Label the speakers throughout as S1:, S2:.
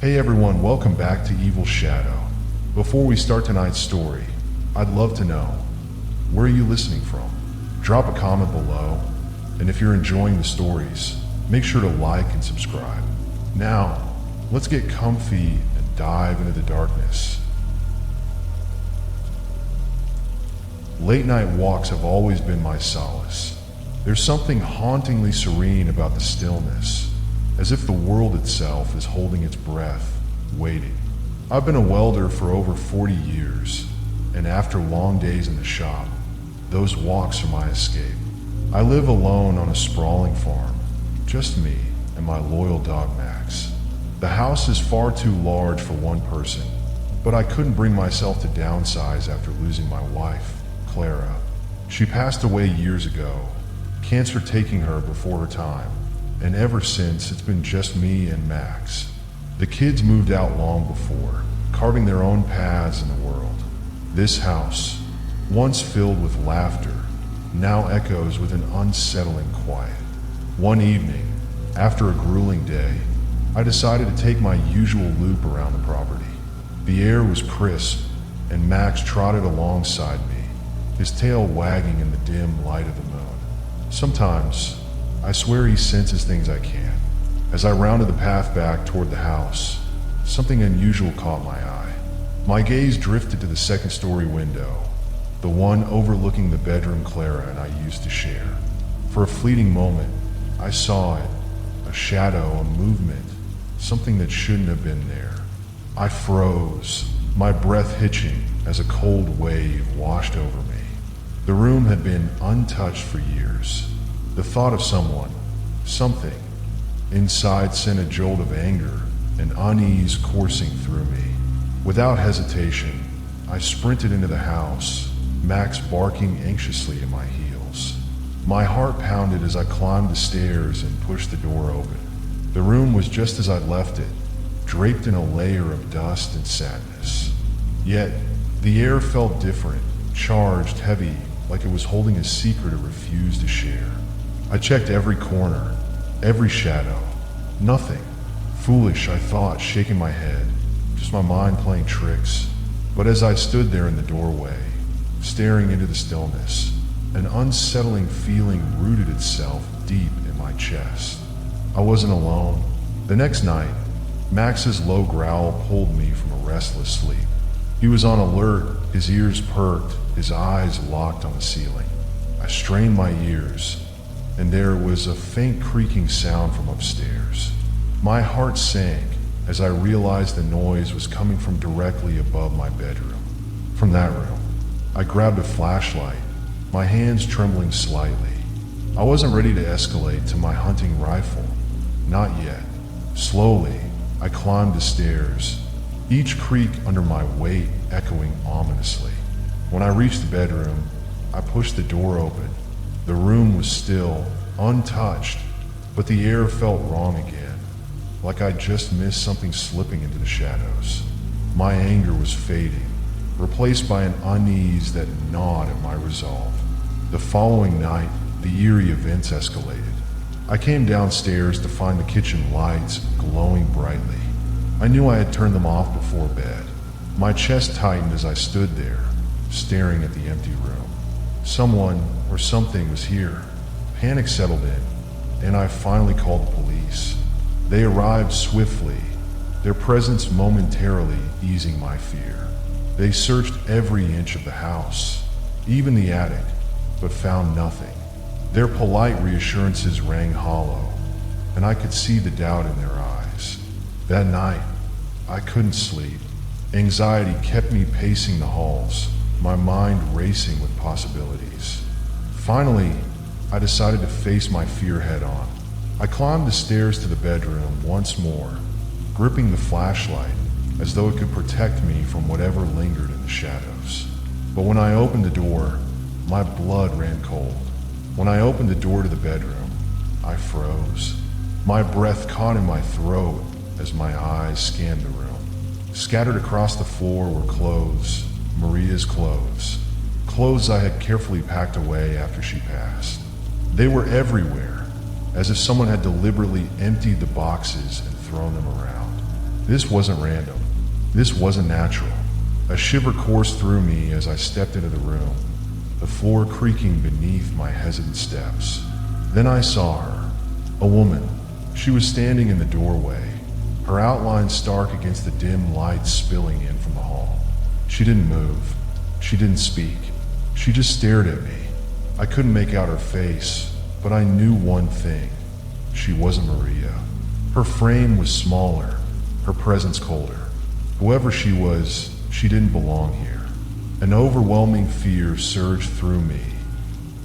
S1: Hey everyone, welcome back to Evil Shadow. Before we start tonight's story, I'd love to know, where are you listening from? Drop a comment below, and if you're enjoying the stories, make sure to like and subscribe. Now, let's get comfy and dive into the darkness. Late night walks have always been my solace. There's something hauntingly serene about the stillness, as if the world itself is holding its breath, waiting. I've been a welder for over 40 years, and after long days in the shop, those walks are my escape. I live alone on a sprawling farm, just me and my loyal dog Max. The house is far too large for one person, but I couldn't bring myself to downsize after losing my wife, Clara. She passed away years ago, cancer taking her before her time. And ever since, it's been just me and Max. The kids moved out long before, carving their own paths in the world. This house, once filled with laughter, now echoes with an unsettling quiet. One evening, after a grueling day, I decided to take my usual loop around the property. The air was crisp, and Max trotted alongside me, his tail wagging in the dim light of the moon. Sometimes, I swear he senses things I can't. As I rounded the path back toward the house, something unusual caught my eye. My gaze drifted to the second-story window, the one overlooking the bedroom Clara and I used to share. For a fleeting moment, I saw it, a shadow, a movement, something that shouldn't have been there. I froze, my breath hitching as a cold wave washed over me. The room had been untouched for years. The thought of someone, something, inside sent a jolt of anger and unease coursing through me. Without hesitation, I sprinted into the house, Max barking anxiously at my heels. My heart pounded as I climbed the stairs and pushed the door open. The room was just as I'd left it, draped in a layer of dust and sadness. Yet, the air felt different, charged, heavy, like it was holding a secret it refused to share. I checked every corner, every shadow. Nothing. Foolish, I thought, shaking my head. Just my mind playing tricks. But as I stood there in the doorway, staring into the stillness, an unsettling feeling rooted itself deep in my chest. I wasn't alone. The next night, Max's low growl pulled me from a restless sleep. He was on alert, his ears perked, his eyes locked on the ceiling. I strained my ears, and there was a faint creaking sound from upstairs. My heart sank as I realized the noise was coming from directly above my bedroom. From that room, I grabbed a flashlight, my hands trembling slightly. I wasn't ready to escalate to my hunting rifle. Not yet. Slowly, I climbed the stairs, each creak under my weight echoing ominously. When I reached the bedroom, I pushed the door open. The room was still, untouched, but the air felt wrong again, like I'd just missed something slipping into the shadows. My anger was fading, replaced by an unease that gnawed at my resolve. The following night, the eerie events escalated. I came downstairs to find the kitchen lights glowing brightly. I knew I had turned them off before bed. My chest tightened as I stood there, staring at the empty room. Someone or something was here. Panic settled in, and I finally called the police. They arrived swiftly, their presence momentarily easing my fear. They searched every inch of the house, even the attic, but found nothing. Their polite reassurances rang hollow, and I could see the doubt in their eyes. That night, I couldn't sleep. Anxiety kept me pacing the halls, my mind racing with possibilities. Finally, I decided to face my fear head on. I climbed the stairs to the bedroom once more, gripping the flashlight as though it could protect me from whatever lingered in the shadows. But when I opened the door, my blood ran cold. When I opened the door to the bedroom, I froze. My breath caught in my throat as my eyes scanned the room. Scattered across the floor were clothes, Maria's clothes. Clothes I had carefully packed away after she passed. They were everywhere, as if someone had deliberately emptied the boxes and thrown them around. This wasn't random. This wasn't natural. A shiver coursed through me as I stepped into the room, the floor creaking beneath my hesitant steps. Then I saw her, a woman. She was standing in the doorway, her outline stark against the dim light spilling in from the hall. She didn't move. She didn't speak. She just stared at me. I couldn't make out her face, but I knew one thing. She wasn't Maria. Her frame was smaller, her presence colder. Whoever she was, she didn't belong here. An overwhelming fear surged through me,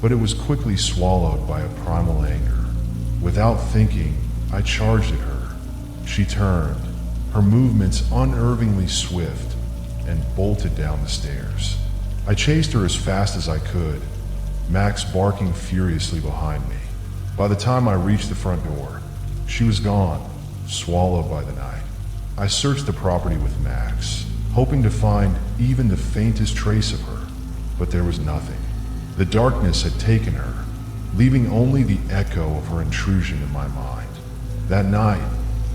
S1: but it was quickly swallowed by a primal anger. Without thinking, I charged at her. She turned, her movements unnervingly swift, and bolted down the stairs. I chased her as fast as I could, Max barking furiously behind me. By the time I reached the front door, she was gone, swallowed by the night. I searched the property with Max, hoping to find even the faintest trace of her, but there was nothing. The darkness had taken her, leaving only the echo of her intrusion in my mind. That night,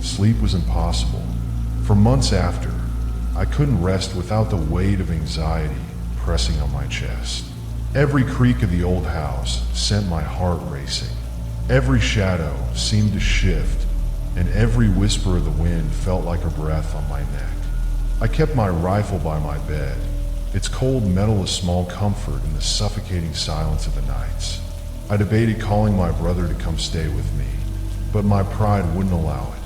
S1: sleep was impossible. For months after, I couldn't rest without the weight of anxiety pressing on my chest. Every creak of the old house sent my heart racing. Every shadow seemed to shift, and every whisper of the wind felt like a breath on my neck. I kept my rifle by my bed, its cold metal a small comfort in the suffocating silence of the nights. I debated calling my brother to come stay with me, but my pride wouldn't allow it.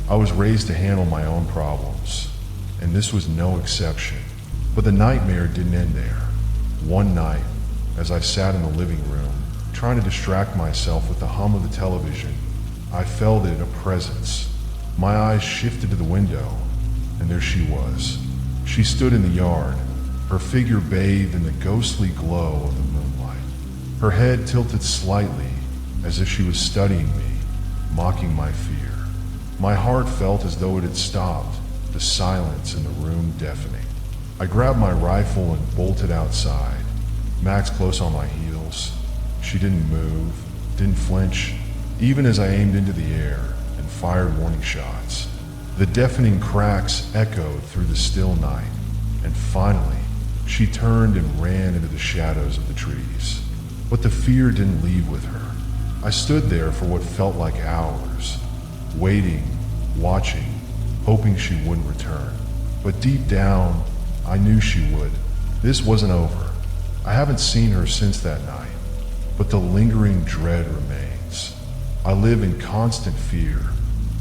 S1: I was raised to handle my own problems, and this was no exception. But the nightmare didn't end there. One night, as I sat in the living room, trying to distract myself with the hum of the television, I felt it a presence. My eyes shifted to the window, and there she was. She stood in the yard, her figure bathed in the ghostly glow of the moonlight. Her head tilted slightly, as if she was studying me, mocking my fear. My heart felt as though it had stopped, the silence in the room deafening. I grabbed my rifle and bolted outside, Max close on my heels. She didn't move, didn't flinch, even as I aimed into the air and fired warning shots. The deafening cracks echoed through the still night, and finally, she turned and ran into the shadows of the trees. But the fear didn't leave with her. I stood there for what felt like hours, waiting, watching, hoping she wouldn't return. But deep down, I knew she would. This wasn't over. I haven't seen her since that night, but the lingering dread remains. I live in constant fear,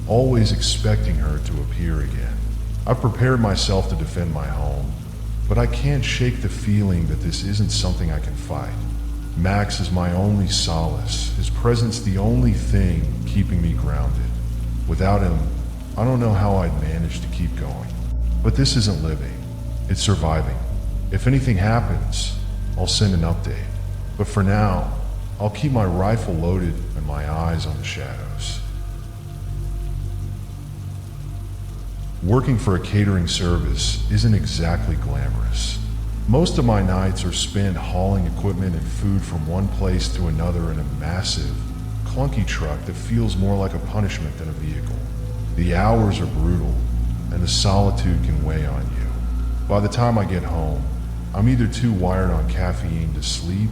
S1: always expecting her to appear again. I've prepared myself to defend my home, but I can't shake the feeling that this isn't something I can fight. Max is my only solace, his presence the only thing keeping me grounded. Without him, I don't know how I'd manage to keep going. But this isn't living, it's surviving. If anything happens, I'll send an update. But for now, I'll keep my rifle loaded and my eyes on the shadows. Working for a catering service isn't exactly glamorous. Most of my nights are spent hauling equipment and food from one place to another in a massive, clunky truck that feels more like a punishment than a vehicle. The hours are brutal, and the solitude can weigh on you. By the time I get home, I'm either too wired on caffeine to sleep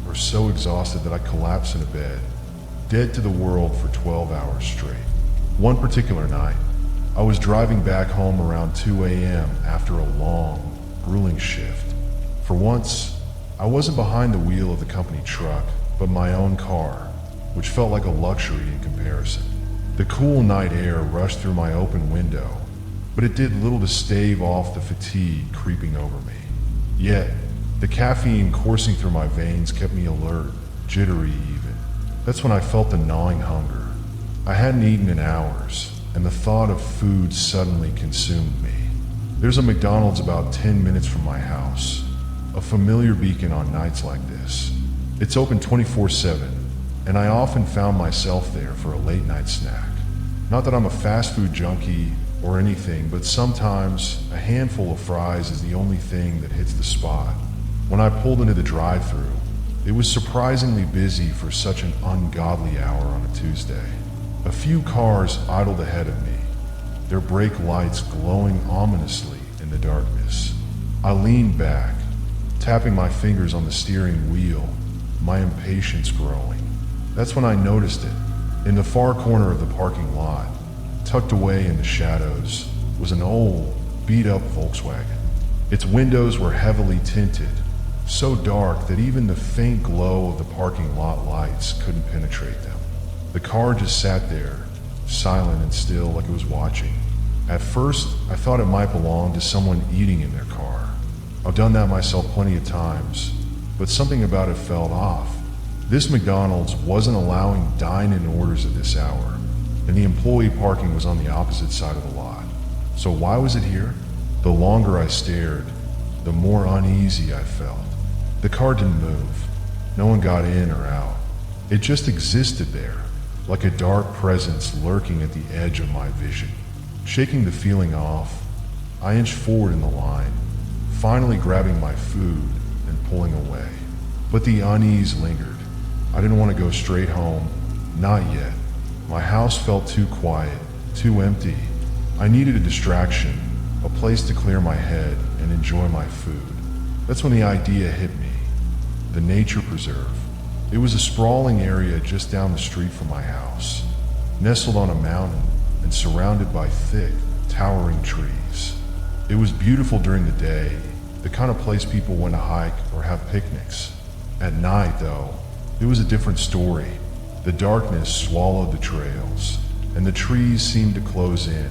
S1: or so exhausted that I collapse in a bed, dead to the world for 12 hours straight. One particular night, I was driving back home around 2 a.m. after a long, grueling shift. For once, I wasn't behind the wheel of the company truck, but my own car, which felt like a luxury in comparison. The cool night air rushed through my open window, but it did little to stave off the fatigue creeping over me. Yet, the caffeine coursing through my veins kept me alert, jittery even. That's when I felt the gnawing hunger. I hadn't eaten in hours, and the thought of food suddenly consumed me. There's a McDonald's about 10 minutes from my house, a familiar beacon on nights like this. It's open 24/7, and I often found myself there for a late night snack. Not that I'm a fast food junkie or anything, but sometimes a handful of fries is the only thing that hits the spot. When I pulled into the drive-thru, it was surprisingly busy for such an ungodly hour on a Tuesday. A few cars idled ahead of me, their brake lights glowing ominously in the darkness. I leaned back, tapping my fingers on the steering wheel, my impatience growing. That's when I noticed it. In the far corner of the parking lot, tucked away in the shadows, was an old, beat-up Volkswagen. Its windows were heavily tinted, so dark that even the faint glow of the parking lot lights couldn't penetrate them. The car just sat there, silent and still, like it was watching. At first, I thought it might belong to someone eating in their car. I've done that myself plenty of times, but something about it felt off. This McDonald's wasn't allowing dine-in orders at this hour, and the employee parking was on the opposite side of the lot. So why was it here? The longer I stared, the more uneasy I felt. The car didn't move. No one got in or out. It just existed there, like a dark presence lurking at the edge of my vision. Shaking the feeling off, I inched forward in the line, finally grabbing my food and pulling away. But the unease lingered. I didn't want to go straight home, not yet. My house felt too quiet, too empty. I needed a distraction, a place to clear my head and enjoy my food. That's when the idea hit me. The nature preserve. It was a sprawling area just down the street from my house, nestled on a mountain and surrounded by thick, towering trees. It was beautiful during the day, the kind of place people went to hike or have picnics. At night, though, it was a different story. The darkness swallowed the trails, and the trees seemed to close in,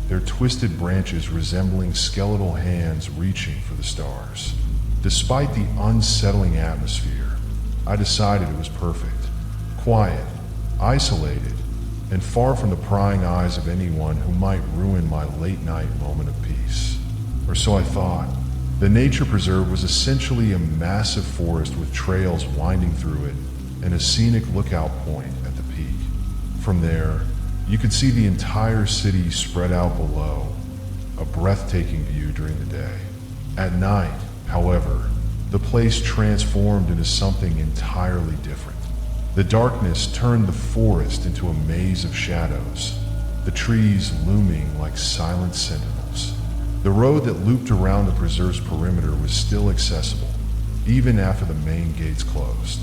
S1: their twisted branches resembling skeletal hands reaching for the stars. Despite the unsettling atmosphere, I decided it was perfect. Quiet, isolated, and far from the prying eyes of anyone who might ruin my late-night moment of peace. Or so I thought. The nature preserve was essentially a massive forest with trails winding through it and a scenic lookout point at the peak. From there, you could see the entire city spread out below, a breathtaking view during the day. At night, however, the place transformed into something entirely different. The darkness turned the forest into a maze of shadows, the trees looming like silent sentinels. The road that looped around the preserve's perimeter was still accessible, even after the main gates closed.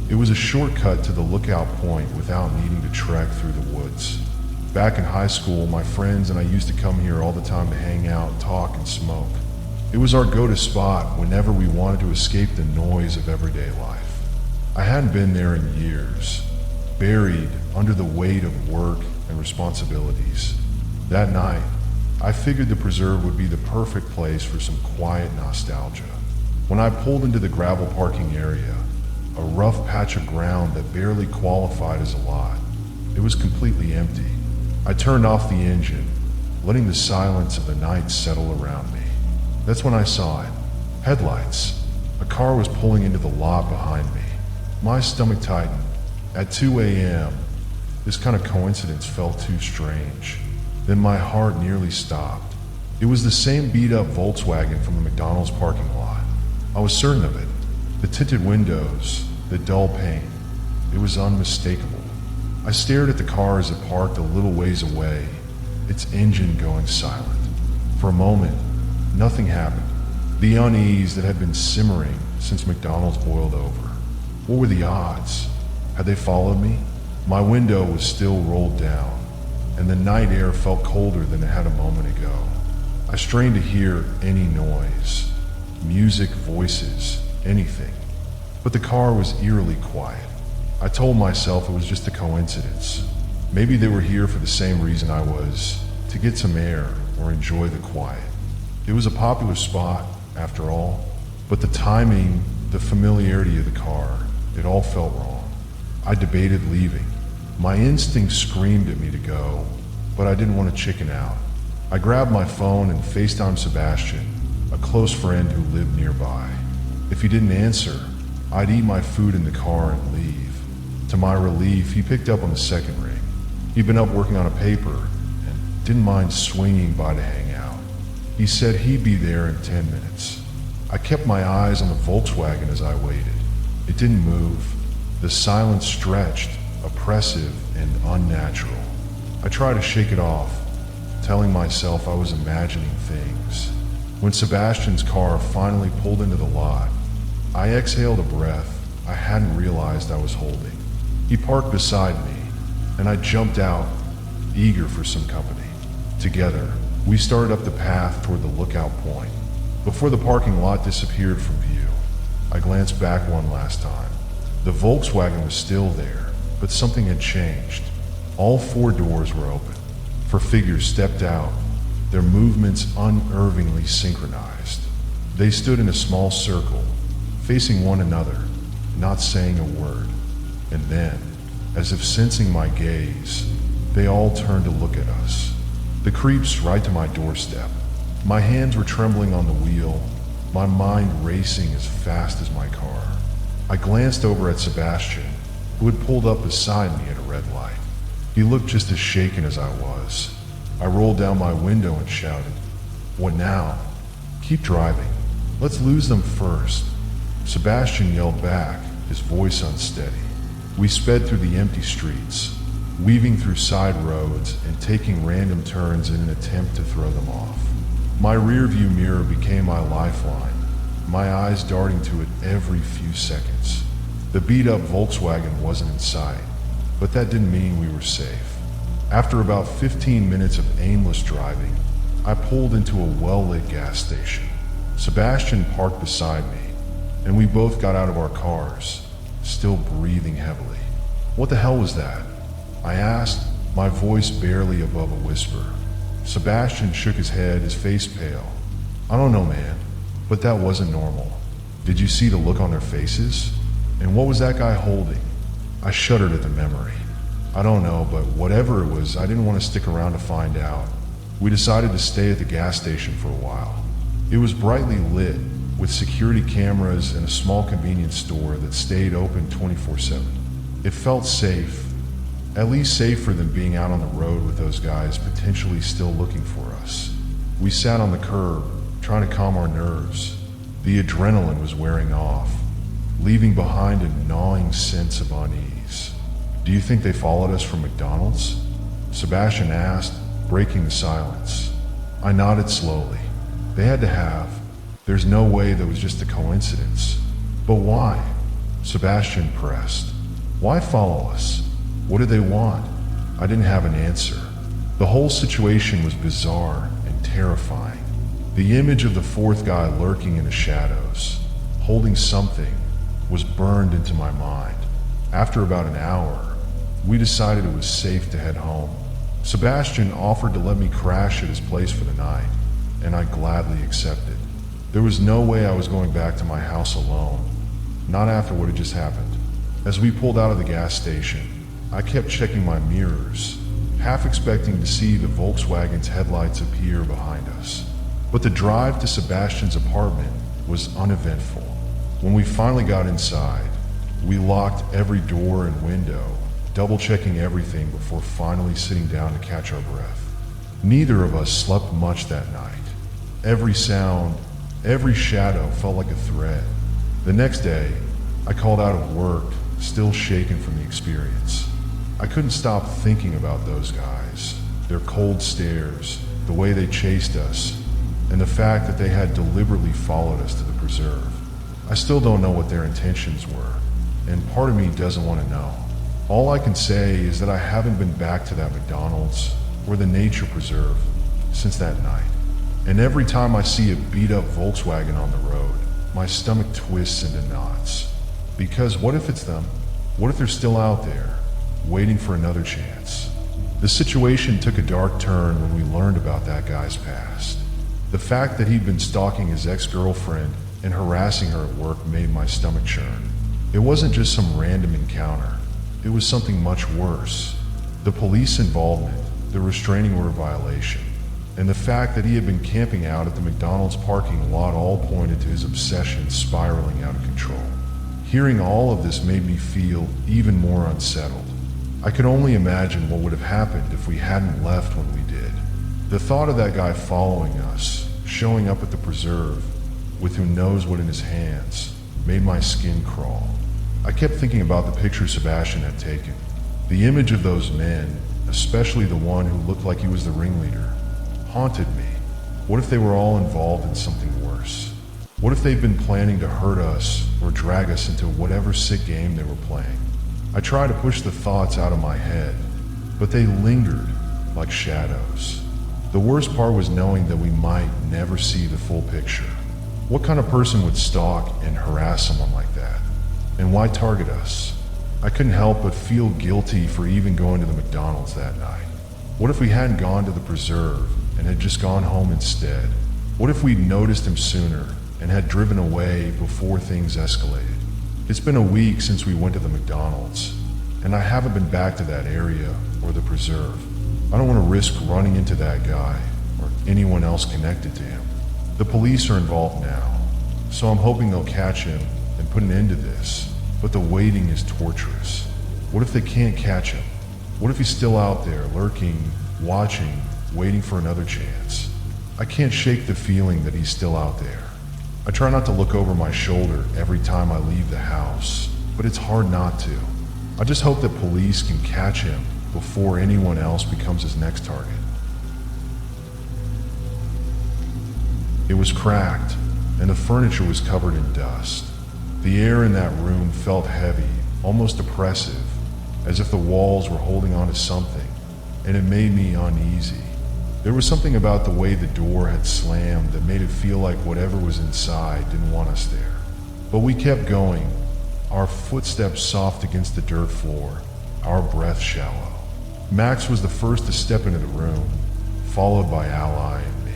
S1: It was a shortcut to the lookout point without needing to trek through the woods. Back in high school, my friends and I used to come here all the time to hang out, talk, and smoke. It was our go-to spot whenever we wanted to escape the noise of everyday life. I hadn't been there in years, buried under the weight of work and responsibilities. That night, I figured the preserve would be the perfect place for some quiet nostalgia. When I pulled into the gravel parking area, a rough patch of ground that barely qualified as a lot, it was completely empty. I turned off the engine, letting the silence of the night settle around me. That's when I saw it. Headlights. A car was pulling into the lot behind me. My stomach tightened. At 2 a.m., this kind of coincidence felt too strange. Then my heart nearly stopped. It was the same beat-up Volkswagen from the McDonald's parking lot. I was certain of it. The tinted windows, the dull paint. It was unmistakable. I stared at the car as it parked a little ways away, its engine going silent. For a moment, nothing happened. The unease that had been simmering since McDonald's boiled over. What were the odds? Had they followed me? My window was still rolled down, and the night air felt colder than it had a moment ago. I strained to hear any noise, music, voices, anything. But the car was eerily quiet. I told myself it was just a coincidence. Maybe they were here for the same reason I was, to get some air or enjoy the quiet. It was a popular spot, after all, but the timing, the familiarity of the car, it all felt wrong. I debated leaving. My instincts screamed at me to go, but I didn't want to chicken out. I grabbed my phone and FaceTimed Sebastian, a close friend who lived nearby. If he didn't answer, I'd eat my food in the car and leave. To my relief, he picked up on the second ring. He'd been up working on a paper and didn't mind swinging by to hang out. He said he'd be there in 10 minutes. I kept my eyes on the Volkswagen as I waited. It didn't move. The silence stretched, oppressive and unnatural. I tried to shake it off, telling myself I was imagining things. When Sebastian's car finally pulled into the lot, I exhaled a breath I hadn't realized I was holding. He parked beside me, and I jumped out, eager for some company. Together, we started up the path toward the lookout point. Before the parking lot disappeared from view, I glanced back one last time. The Volkswagen was still there, but something had changed. All 4 doors were open. 4 figures stepped out, their movements unnervingly synchronized. They stood in a small circle, facing one another, not saying a word. And then, as if sensing my gaze, they all turned to look at us. The creeps right to my doorstep. My hands were trembling on the wheel, my mind racing as fast as my car. I glanced over at Sebastian, who had pulled up beside me at a red light. He looked just as shaken as I was. I rolled down my window and shouted, "What now?" "Keep driving. Let's lose them first." Sebastian yelled back, his voice unsteady. We sped through the empty streets, weaving through side roads and taking random turns in an attempt to throw them off. My rearview mirror became my lifeline, my eyes darting to it every few seconds. The beat-up Volkswagen wasn't in sight, but that didn't mean we were safe. After about 15 minutes of aimless driving, I pulled into a well-lit gas station. Sebastian parked beside me, and we both got out of our cars, still breathing heavily. "What the hell was that?" I asked, my voice barely above a whisper. Sebastian shook his head, his face pale. "I don't know, man, but that wasn't normal. Did you see the look on their faces? And what was that guy holding?" I shuddered at the memory. "I don't know, but whatever it was, I didn't want to stick around to find out." We decided to stay at the gas station for a while. It was brightly lit, with security cameras and a small convenience store that stayed open 24/7. It felt safe, at least safer than being out on the road with those guys potentially still looking for us. We sat on the curb, trying to calm our nerves. The adrenaline was wearing off, leaving behind a gnawing sense of unease. "Do you think they followed us from McDonald's?" Sebastian asked, breaking the silence. I nodded slowly. They had to have. There's no way that was just a coincidence. "But why?" Sebastian pressed. "Why follow us? What did they want?" I didn't have an answer. The whole situation was bizarre and terrifying. The image of the 4th guy lurking in the shadows, holding something, was burned into my mind. After about an hour, we decided it was safe to head home. Sebastian offered to let me crash at his place for the night, and I gladly accepted. There was no way I was going back to my house alone, not after what had just happened. As we pulled out of the gas station, I kept checking my mirrors, half expecting to see the Volkswagen's headlights appear behind us. But the drive to Sebastian's apartment was uneventful. When we finally got inside, we locked every door and window, double-checking everything before finally sitting down to catch our breath. Neither of us slept much that night. Every sound, every shadow felt like a threat. The next day, I called out of work, still shaken from the experience. I couldn't stop thinking about those guys, their cold stares, the way they chased us, and the fact that they had deliberately followed us to the preserve. I still don't know what their intentions were, and part of me doesn't want to know. All I can say is that I haven't been back to that McDonald's or the nature preserve since that night. And every time I see a beat-up Volkswagen on the road, my stomach twists into knots. Because what if it's them? What if they're still out there, waiting for another chance? The situation took a dark turn when we learned about that guy's past. The fact that he'd been stalking his ex-girlfriend and harassing her at work made my stomach churn. It wasn't just some random encounter. It was something much worse. The police involvement, the restraining order violation, and the fact that he had been camping out at the McDonald's parking lot all pointed to his obsession spiraling out of control. Hearing all of this made me feel even more unsettled. I could only imagine what would have happened if we hadn't left when we did. The thought of that guy following us, showing up at the preserve, with who knows what in his hands, made my skin crawl. I kept thinking about the picture Sebastian had taken. The image of those men, especially the one who looked like he was the ringleader, haunted me. What if they were all involved in something worse? What if they've been planning to hurt us or drag us into whatever sick game they were playing? I tried to push the thoughts out of my head, but they lingered like shadows. The worst part was knowing that we might never see the full picture. What kind of person would stalk and harass someone like that? And why target us? I couldn't help but feel guilty for even going to the McDonald's that night. What if we hadn't gone to the preserve and had just gone home instead? What if we'd noticed him sooner and had driven away before things escalated? It's been a week since we went to the McDonald's, and I haven't been back to that area or the preserve. I don't want to risk running into that guy or anyone else connected to him. The police are involved now, so I'm hoping they'll catch him and put an end to this. But the waiting is torturous. What if they can't catch him? What if he's still out there, lurking, watching, waiting for another chance? I can't shake the feeling that he's still out there. I try not to look over my shoulder every time I leave the house, but it's hard not to. I just hope that police can catch him before anyone else becomes his next target. It was cracked, and the furniture was covered in dust. The air in that room felt heavy, almost oppressive, as if the walls were holding on to something, and it made me uneasy. There was something about the way the door had slammed that made it feel like whatever was inside didn't want us there. But we kept going, our footsteps soft against the dirt floor, our breath shallow. Max was the first to step into the room, followed by Ally and me.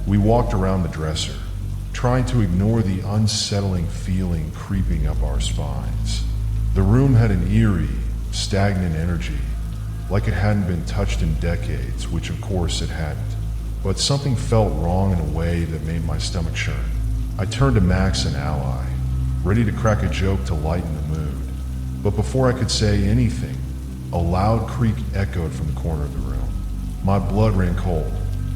S1: We walked around the dresser, trying to ignore the unsettling feeling creeping up our spines. The room had an eerie, stagnant energy, like it hadn't been touched in decades, which of course it hadn't. But something felt wrong in a way that made my stomach churn. I turned to Max and Ally, ready to crack a joke to lighten the mood. But before I could say anything, a loud creak echoed from the corner of the room. My blood ran cold.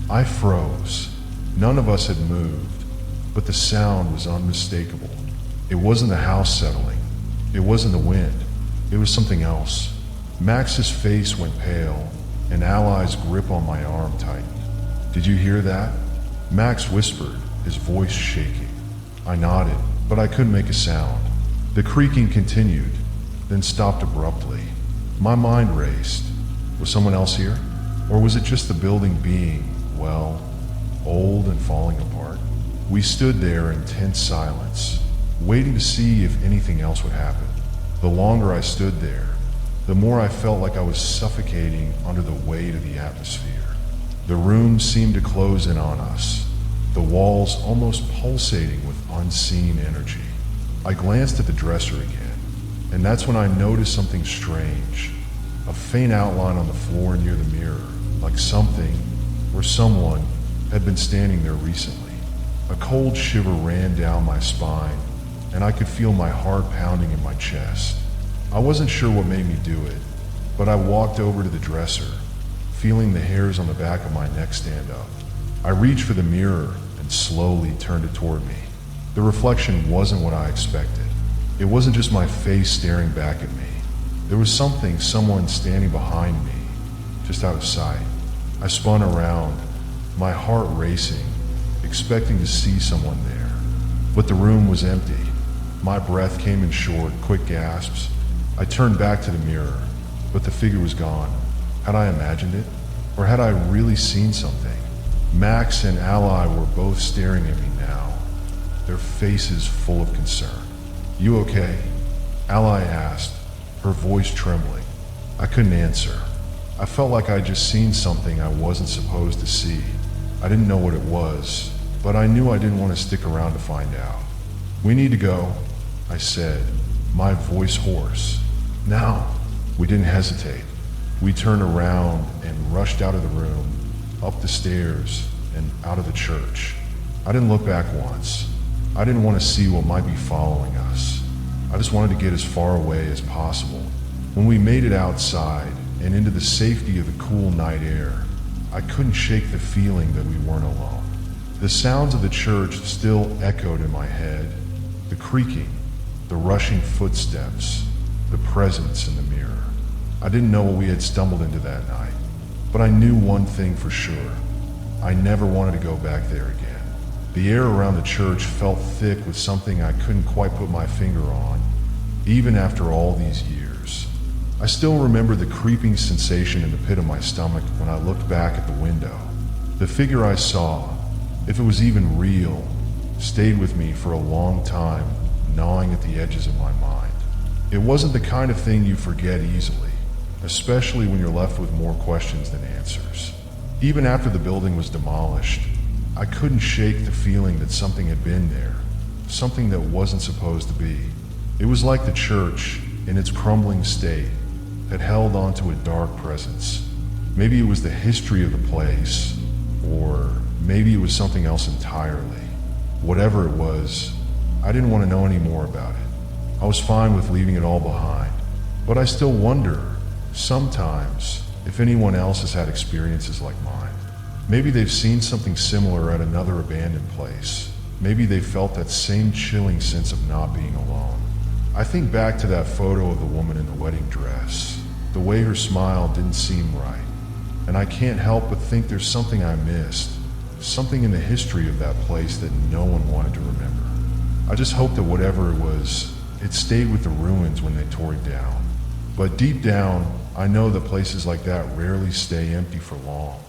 S1: I froze. None of us had moved, but the sound was unmistakable. It wasn't the house settling. It wasn't the wind. It was something else. Max's face went pale, and Ally's grip on my arm tightened. "Did you hear that?" Max whispered, his voice shaking. I nodded, but I couldn't make a sound. The creaking continued, then stopped abruptly. My mind raced. Was someone else here? Or was it just the building being, well, old and falling apart? We stood there in tense silence, waiting to see if anything else would happen. The longer I stood there, the more I felt like I was suffocating under the weight of the atmosphere. The room seemed to close in on us, the walls almost pulsating with unseen energy. I glanced at the dresser again, and that's when I noticed something strange. A faint outline on the floor near the mirror, like something or someone had been standing there recently. A cold shiver ran down my spine, and I could feel my heart pounding in my chest. I wasn't sure what made me do it, but I walked over to the dresser, feeling the hairs on the back of my neck stand up. I reached for the mirror and slowly turned it toward me. The reflection wasn't what I expected. It wasn't just my face staring back at me. There was someone standing behind me, just out of sight. I spun around, my heart racing, expecting to see someone there. But the room was empty. My breath came in short, quick gasps. I turned back to the mirror, but the figure was gone. Had I imagined it? Or had I really seen something? Max and Ally were both staring at me now, their faces full of concern. "You okay?" Ally asked, her voice trembling. I couldn't answer. I felt like I'd just seen something I wasn't supposed to see. I didn't know what it was, but I knew I didn't want to stick around to find out. "We need to go," I said, my voice hoarse. "Now." We didn't hesitate. We turned around and rushed out of the room, up the stairs, and out of the church. I didn't look back once. I didn't want to see what might be following us. I just wanted to get as far away as possible. When we made it outside and into the safety of the cool night air, I couldn't shake the feeling that we weren't alone. The sounds of the church still echoed in my head, the creaking, the rushing footsteps, the presence in the mirror. I didn't know what we had stumbled into that night, but I knew one thing for sure. I never wanted to go back there again. The air around the church felt thick with something I couldn't quite put my finger on, even after all these years. I still remember the creeping sensation in the pit of my stomach when I looked back at the window. The figure I saw, if it was even real, stayed with me for a long time, gnawing at the edges of my mind. It wasn't the kind of thing you forget easily, especially when you're left with more questions than answers. Even after the building was demolished, I couldn't shake the feeling that something had been there, something that wasn't supposed to be. It was like the church, in its crumbling state, had held onto a dark presence. Maybe it was the history of the place, or maybe it was something else entirely. Whatever it was, I didn't want to know any more about it. I was fine with leaving it all behind, but I still wonder, sometimes, if anyone else has had experiences like mine. Maybe they've seen something similar at another abandoned place. Maybe they felt that same chilling sense of not being alone. I think back to that photo of the woman in the wedding dress. The way her smile didn't seem right. And I can't help but think there's something I missed. Something in the history of that place that no one wanted to remember. I just hope that whatever it was, it stayed with the ruins when they tore it down. But deep down, I know that places like that rarely stay empty for long.